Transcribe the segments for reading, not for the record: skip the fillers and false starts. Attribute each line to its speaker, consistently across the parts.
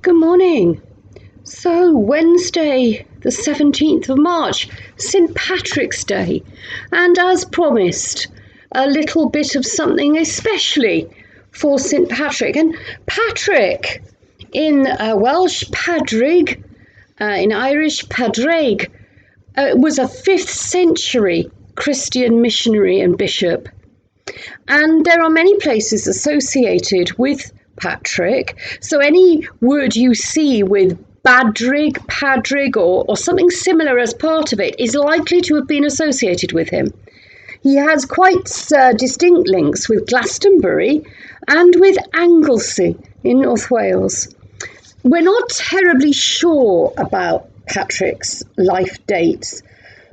Speaker 1: Good morning. So, Wednesday, the 17th of March, St. Patrick's Day, and as promised, a little bit of something especially for St. Patrick. And Patrick, in Welsh, Padrig, in Irish, Padraig, was a 5th century Christian missionary and bishop. And there are many places associated with Patrick. So any word you see with Badrig, Padrig, or something similar as part of it is likely to have been associated with him. He has quite distinct links with Glastonbury and with Anglesey in North Wales. We're not terribly sure about Patrick's life dates,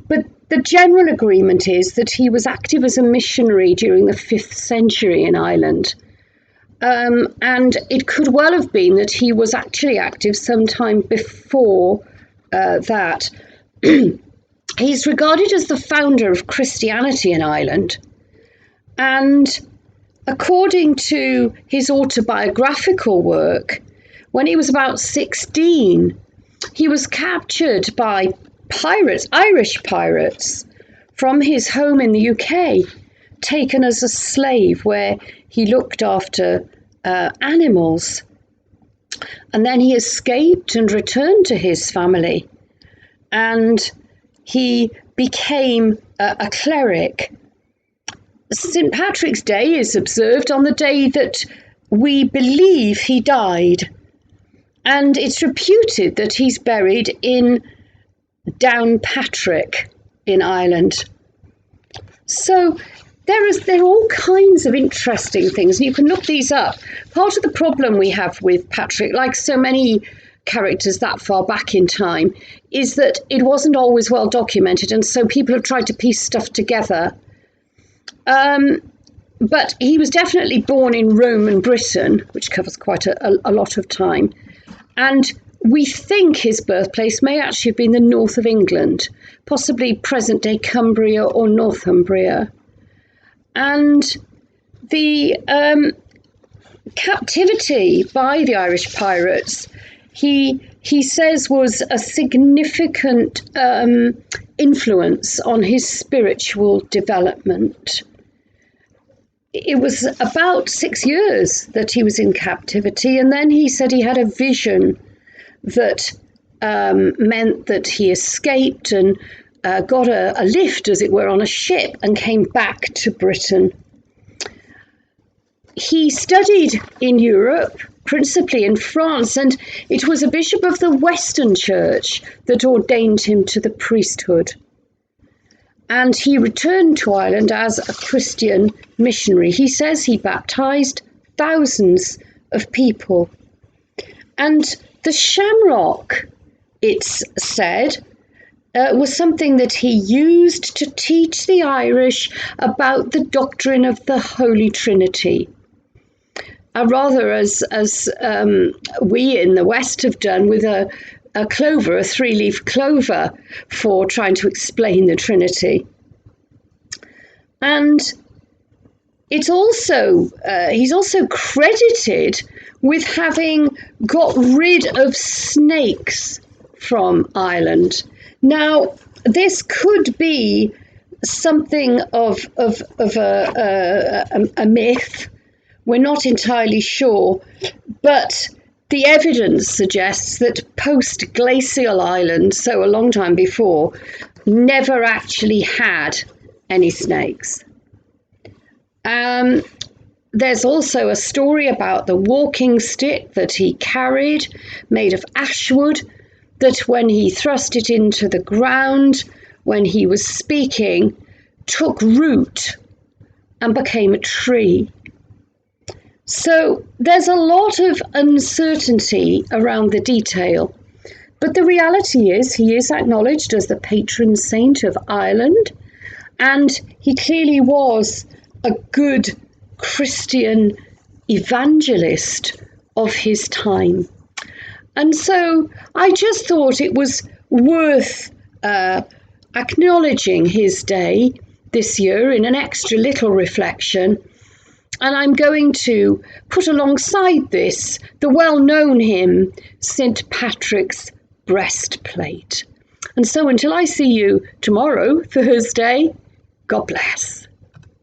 Speaker 1: but the general agreement is that he was active as a missionary during the 5th century in Ireland. And it could well have been that he was actually active sometime before that. He's regarded as the founder of Christianity in Ireland. And according to his autobiographical work, when he was about 16, he was captured by pirates, Irish pirates, from his home in the UK, taken as a slave where he looked after animals. And then he escaped and returned to his family. And he became a cleric. St. Patrick's Day is observed on the day that we believe he died. And it's reputed that he's buried in Downpatrick in Ireland. So there are all kinds of interesting things, and you can look these up. Part of the problem we have with Patrick, like so many characters that far back in time, is that it wasn't always well documented, and so people have tried to piece stuff together. But he was definitely born in Rome and Britain, which covers quite a lot of time. And we think his birthplace may actually have been the north of England, possibly present-day Cumbria or Northumbria. And the captivity by the Irish pirates, he says, was a significant influence on his spiritual development. It was about 6 years that he was in captivity, and then he said he had a vision that meant that he escaped and got a lift, as it were, on a ship and came back to Britain. He studied in Europe, principally in France, and it was a bishop of the Western Church that ordained him to the priesthood. And he returned to Ireland as a Christian missionary. He says he baptized thousands of people. And the shamrock, it's said, was something that he used to teach the Irish about the doctrine of the Holy Trinity. Rather as we in the West have done with a clover, a 3-leaf clover, for trying to explain the Trinity. And it's also he's also credited with having got rid of snakes from Ireland. Now, this could be something of a myth. We're not entirely sure, but the evidence suggests that post-glacial Ireland, so a long time before, never actually had any snakes. There's also a story about the walking stick that he carried, made of ash wood, that when he thrust it into the ground, when he was speaking, took root and became a tree. So there's a lot of uncertainty around the detail, but the reality is he is acknowledged as the patron saint of Ireland, and he clearly was a good Christian evangelist of his time. And so I just thought it was worth acknowledging his day this year in an extra little reflection And I'm going to put alongside this the well-known hymn, St. Patrick's Breastplate. And so until I see you tomorrow, Thursday, God bless.